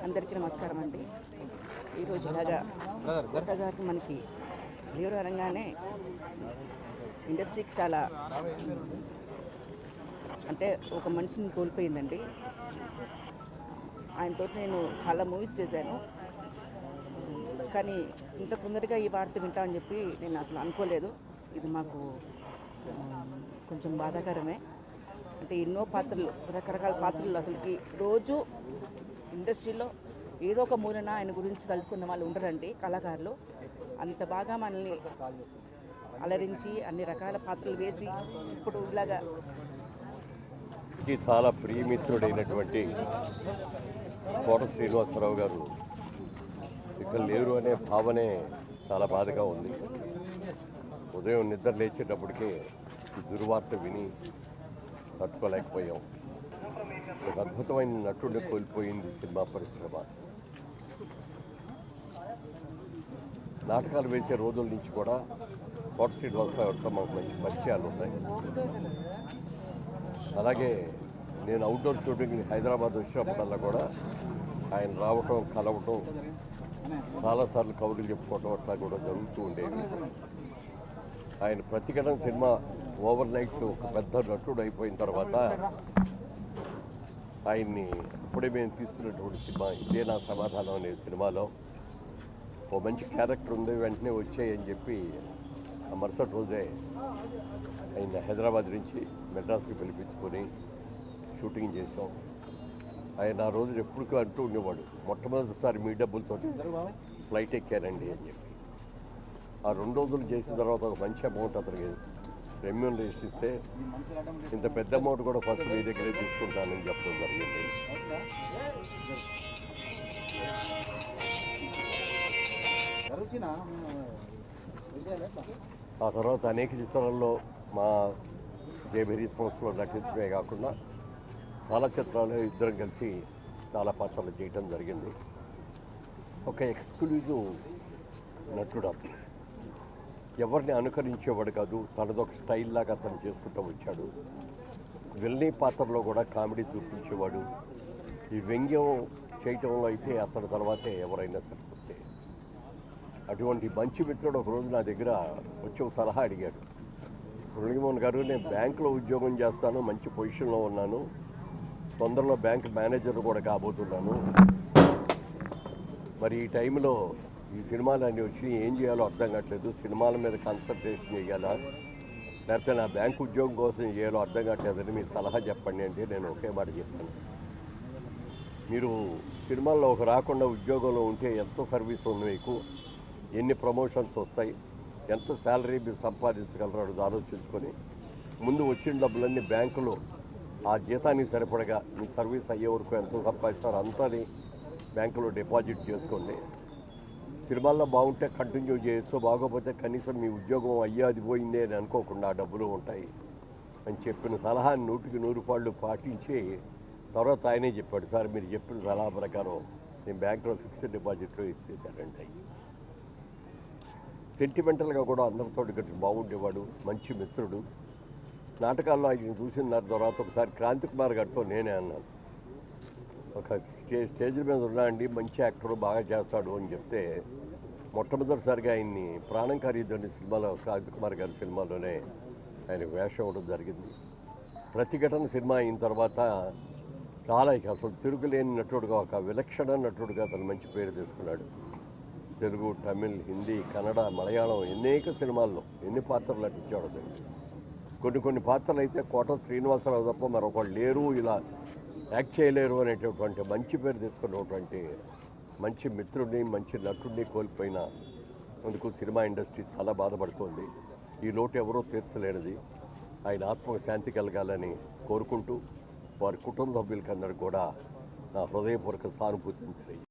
అందరికీ నమస్కారం అండి. ఈరోజు ఇలాగా గారికి మనకి లీవర్ అనగానే ఇండస్ట్రీకి చాలా అంటే ఒక మనిషిని కోల్పోయిందండి. ఆయనతో నేను చాలా మూవీస్ చేశాను, కానీ ఇంత తొందరగా ఈ వార్త వింటామని చెప్పి నేను అసలు అనుకోలేదు. ఇది మాకు కొంచెం బాధాకరమే. అంటే ఎన్నో పాత్రలు, రకరకాల పాత్రలు, అసలుకి రోజు ఇండస్ట్రీలో ఏదో ఒక మూలన ఆయన గురించి తలుచుకున్న వాళ్ళు ఉండరండి. కళాకారులు అంత బాగా మనల్ని అలరించి అన్ని రకాల పాత్రలు వేసి ఇప్పుడు ఇలాగా చాలా ప్రియమిత్రుడైనటువంటి కోట శ్రీనివాసరావు గారు ఇక్కడ లేరు అనే భావనే చాలా బాధగా ఉంది. ఉదయం నిద్ర లేచేటప్పటికే ఈ దుర్వార్త విని తట్టుకోలేకపోయాం. ఒక అద్భుతమైన నటుడిని కోల్పోయింది సినిమా పరిశ్రమ. నాటకాలు వేసే రోజుల నుంచి కూడా కోట శ్రీనివాసరావుతో మాకు మంచి పరిచయాలు ఉన్నాయి. అలాగే నేను అవుట్డోర్ షూటింగ్ హైదరాబాద్ వచ్చినప్పుడల్లా కూడా ఆయన రావటం, కలవటం, చాలాసార్లు కబుర్లు చెప్పుకోవటం అట్లా కూడా జరుగుతూ ఉండేవి. ఆయన ప్రతిఘటన సినిమా ఓవర్ నైట్ ఒక పెద్ద నటుడు అయిపోయిన తర్వాత ఆయన్ని అప్పుడే మేము తీస్తున్నటువంటి సినిమా ఇదే నా సమాధానం అనే సినిమాలో ఓ మంచి క్యారెక్టర్ ఉంది, వెంటనే వచ్చాయని చెప్పి ఆ మరుసటి రోజే ఆయన హైదరాబాద్ నుంచి మెడ్రాస్కి పిలిపించుకొని షూటింగ్ చేసాం. ఆయన ఆ రోజు ఎప్పటికీ అంటూ ఉండేవాడు, మొట్టమొదటిసారి మీ డబ్బులతో ఫ్లైట్ ఎక్కానండి అని చెప్పి. ఆ 2 రోజులు చేసిన తర్వాత ఒక మంచి అమౌంట్ అతనికి రెమ్యూనరేషన్ ఇస్తే, ఇంత పెద్ద అమౌంట్ కూడా ఫస్ట్ మీ దగ్గరే తీసుకుంటానని చెప్పడం జరిగింది. ఆ తర్వాత అనేక చిత్రాల్లో మా జేబెరీ సంస్థలో నటించడమే కాకుండా చాలా చిత్రాలు ఇద్దరం కలిసి చాలా పాత్రలు చేయటం జరిగింది. ఒక ఎక్స్క్లూజివ్ నటుడు అతను. ఎవరిని అనుకరించేవాడు కాదు, తనదొక స్టైల్ లాగా అతను చేసుకుంటూ వచ్చాడు. విల్నీ పాత్రలో కూడా కామెడీ చూపించేవాడు. ఈ వ్యంగ్యం చేయటంలో అయితే అతని తర్వాతే ఎవరైనా సరిపోతే. అటువంటి మంచి మిత్రుడు ఒకరోజు నా దగ్గర వచ్చి ఒక సలహా అడిగాడు. మురళీమోహన్ గారు, నేను బ్యాంకులో ఉద్యోగం చేస్తాను, మంచి పొజిషన్లో ఉన్నాను, తొందరలో బ్యాంక్ మేనేజర్ కూడా కాబోతున్నాను, మరి ఈ టైంలో ఈ సినిమాలు అన్నీ వచ్చి ఏం చేయాలో అర్థం కావట్లేదు, సినిమాల మీద కాన్సన్ట్రేషన్ చేయాలా లేకపోతే నా బ్యాంకు ఉద్యోగం కోసం చేయాలో అర్థం కావట్లేదని మీ సలహా చెప్పండి అంటే నేను ఒకే మాట చెప్పాను. మీరు సినిమాల్లో ఒక రాకుండా ఉద్యోగంలో ఉంటే ఎంత సర్వీస్ ఉంది మీకు, ఎన్ని ప్రమోషన్స్ వస్తాయి, ఎంత శాలరీ మీరు సంపాదించగలరో అది ఆలోచించుకొని ముందు వచ్చిన డబ్బులన్నీ బ్యాంకులో ఆ జీతానికి సరిపడగా మీ సర్వీస్ అయ్యే వరకు ఎంత సంపాదిస్తారో అంతని బ్యాంకులో డిపాజిట్ చేసుకోండి. సినిమాల్లో బాగుంటే కంటిన్యూ చేయొచ్చు, బాగోపోతే కనీసం మీ ఉద్యోగం అయ్యా అది పోయిందే అని అనుకోకుండా ఆ డబ్బులు ఉంటాయి అని చెప్పిన సలహాని 100కి 100 పాళ్ళు పాటించి తర్వాత ఆయనే చెప్పాడు, సార్ మీరు చెప్పిన సలహా ప్రకారం నేను బ్యాంకులో ఫిక్స్డ్ డిపాజిట్లో ఇచ్చేసానండి. సెంటిమెంటల్గా కూడా అందరితో గట్టి బాగుండేవాడు, మంచి మిత్రుడు. నాటకాల్లో ఆయన చూసిన తర్వాత ఒకసారి క్రాంతి కుమార్ గారితో నేనే అన్నాను, ఒక స్టేజ్ మీద ఉన్నా అండి, మంచి యాక్టర్ బాగా చేస్తాడు అని చెప్తే మొట్టమొదటిసారిగా ఆయన్ని ప్రాణం ఖరీదని సినిమాలో క్రాంతి కుమార్ గారి సినిమాలోనే ఆయన వేషం ఇవ్వడం జరిగింది. ప్రతిఘటన సినిమా అయిన తర్వాత చాలా అసలు తిరుగులేని నటుడుగా, ఒక విలక్షణ నటుడుగా అతను మంచి పేరు తీసుకున్నాడు. తెలుగు, తమిళ్, హిందీ, కన్నడ, మలయాళం అనేక సినిమాల్లో ఎన్ని పాత్రలు నటించాడు. కొన్ని పాత్రలు అయితే కోట శ్రీనివాసరావు తప్ప మరొకళ్ళు లేరు, ఇలా యాక్ట్ చేయలేరు అనేటటువంటి మంచి పేరు తెచ్చుకున్నటువంటి మంచి మిత్రుడిని, మంచి నటుడిని కోల్పోయిన అందుకు సినిమా ఇండస్ట్రీ చాలా బాధపడుతోంది. ఈ లోటు ఎవరో తీర్చలేనిది. ఆయన ఆత్మకు శాంతి కలగాలని కోరుకుంటూ వారి కుటుంబ సభ్యులకి అందరూ కూడా నా హృదయపూర్వక సానుభూతిని తెలియజేస్తాను.